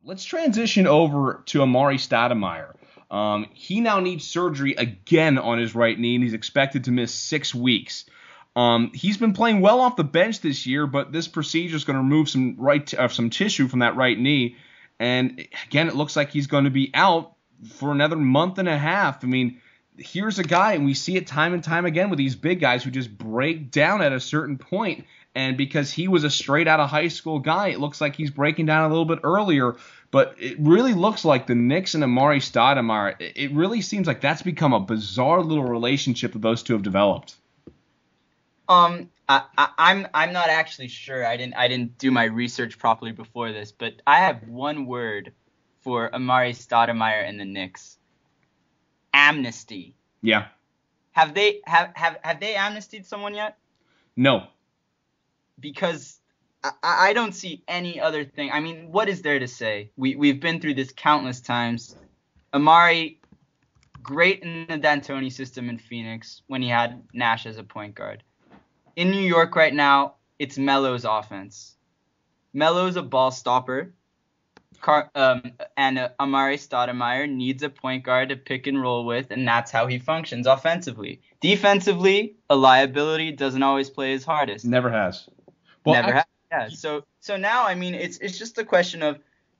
Let's transition over to Amari Stoudemire. He now needs surgery again on his right knee, and he's expected to miss 6 weeks. He's been playing well off the bench this year, but this procedure is going to remove some tissue from that right knee. And again, it looks like he's going to be out for another month and a half. I mean, here's a guy, and we see it time and time again with these big guys who just break down at a certain point. And because he was a straight out of high school guy, it looks like he's breaking down a little bit earlier. But it really looks like the Knicks and Amari Stoudemire, it really seems like that's become a bizarre little relationship that those two have developed. I'm not actually sure. I didn't do my research properly before this, but I have one word for Amari Stoudemire and the Knicks: amnesty. Yeah. Have they amnestied someone yet? No. Because I don't see any other thing. I mean, what is there to say? We've been through this countless times. Amari, great in the D'Antoni system in Phoenix when he had Nash as a point guard. In New York right now, it's Melo's offense. Melo's a ball stopper, and Amari Stoudemire needs a point guard to pick and roll with, and that's how he functions offensively. Defensively, a liability, doesn't always play his hardest. Never has. Well, Never has. Yeah. So now, I mean, it's just a question of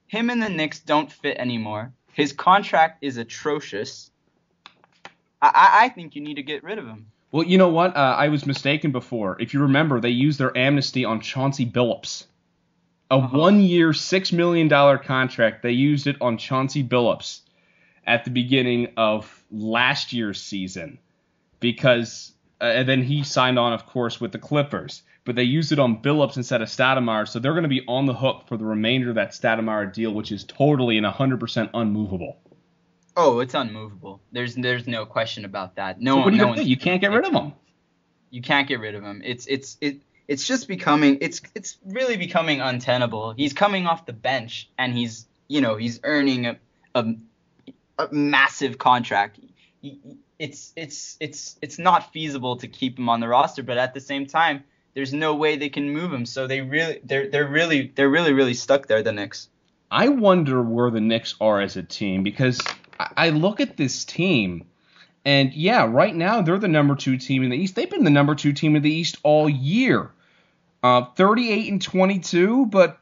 him and the Knicks don't fit anymore. His contract is atrocious. I think you need to get rid of him. Well, you know what? I was mistaken before. If you remember, they used their amnesty on Chauncey Billups. A 1-year, $6 million contract. They used it on Chauncey Billups at the beginning of last year's season. Because, and then he signed on, of course, with the Clippers. But they used it on Billups instead of Stoudemire, so they're going to be on the hook for the remainder of that Stoudemire deal, which is totally and 100% unmovable. Oh, it's unmovable. There's no question about that. What do you do? You can't get rid of him. You can't get rid of him. It's just becoming it's really becoming untenable. He's coming off the bench and he's earning a massive contract. It's not feasible to keep him on the roster, but at the same time, there's no way they can move him. So they're really stuck there, the Knicks. I wonder where the Knicks are as a team, because I look at this team, and yeah, right now they're the number 2 team in the East. They've been the number 2 team in the East all year. 38-22, but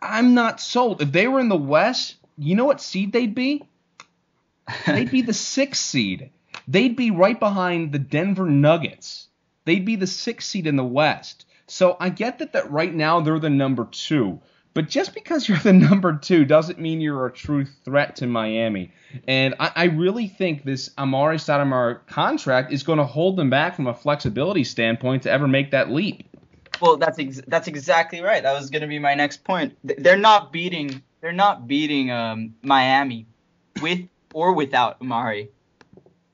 I'm not sold. If they were in the West, you know what seed they'd be? They'd be the 6th seed. They'd be right behind the Denver Nuggets. They'd be the 6th seed in the West. So I get that right now they're the number 2. But just because you're the number 2 doesn't mean you're a true threat to Miami. And I really think this Amari Stoudemire contract is going to hold them back from a flexibility standpoint to ever make that leap. Well, that's exactly right. That was going to be my next point. They're not beating Miami with or without Amari.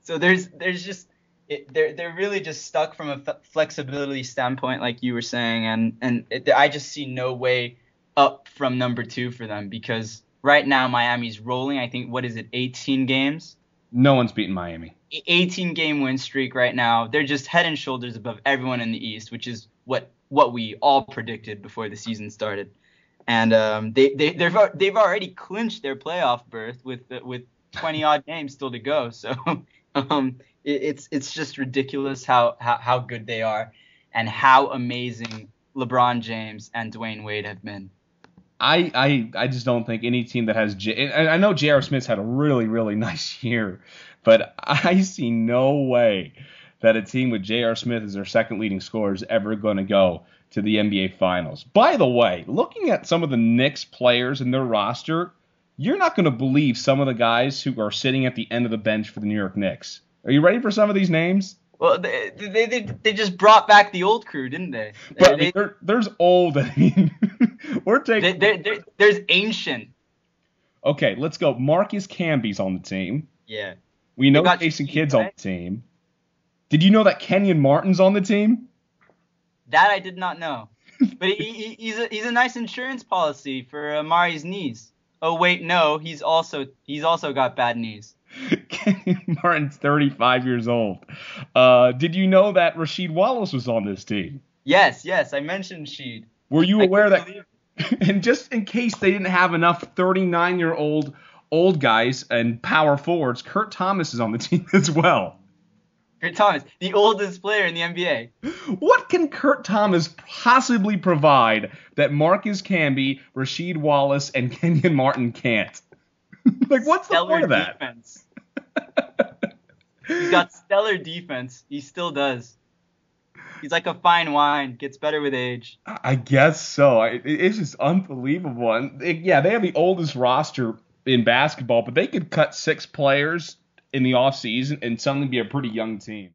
So there's just they're really just stuck from a flexibility standpoint, like you were saying, and I just see no way up from number 2 for them, because right now Miami's rolling. I think, what is it, 18 games? No one's beaten Miami. 18-game win streak right now. They're just head and shoulders above everyone in the East, which is what we all predicted before the season started. And they've already clinched their playoff berth with 20 odd games still to go. So it's just ridiculous how good they are and how amazing LeBron James and Dwayne Wade have been. I just don't think any team that has I know J.R. Smith's had a really, really nice year, but I see no way that a team with J.R. Smith as their second leading scorer is ever going to go to the NBA Finals. By the way, looking at some of the Knicks players in their roster, you're not going to believe some of the guys who are sitting at the end of the bench for the New York Knicks. Are you ready for some of these names? Well, they just brought back the old crew, didn't they? But there's old. I mean, we're taking. There's ancient. Okay, let's go. Marcus Camby's on the team. Yeah. We know Jason Kidd's on the team. Did you know that Kenyon Martin's on the team? That I did not know. But he's a nice insurance policy for Amari's knees. Oh wait, no, he's also got bad knees. Kenyon Martin's 35 years old. Did you know that Rasheed Wallace was on this team? Yes, I mentioned Sheed. Were you aware that And just in case they didn't have enough 39-year-old old guys and power forwards, Kurt Thomas is on the team as well. Kurt Thomas, the oldest player in the NBA. What can Kurt Thomas possibly provide that Marcus Camby, Rasheed Wallace, and Kenyon Martin can't? Like, what's the point of that? Defense. He's got stellar defense. He still does. He's like a fine wine. Gets better with age. I guess so. It's just unbelievable. And yeah, they have the oldest roster in basketball, but they could cut 6 players in the offseason and suddenly be a pretty young team.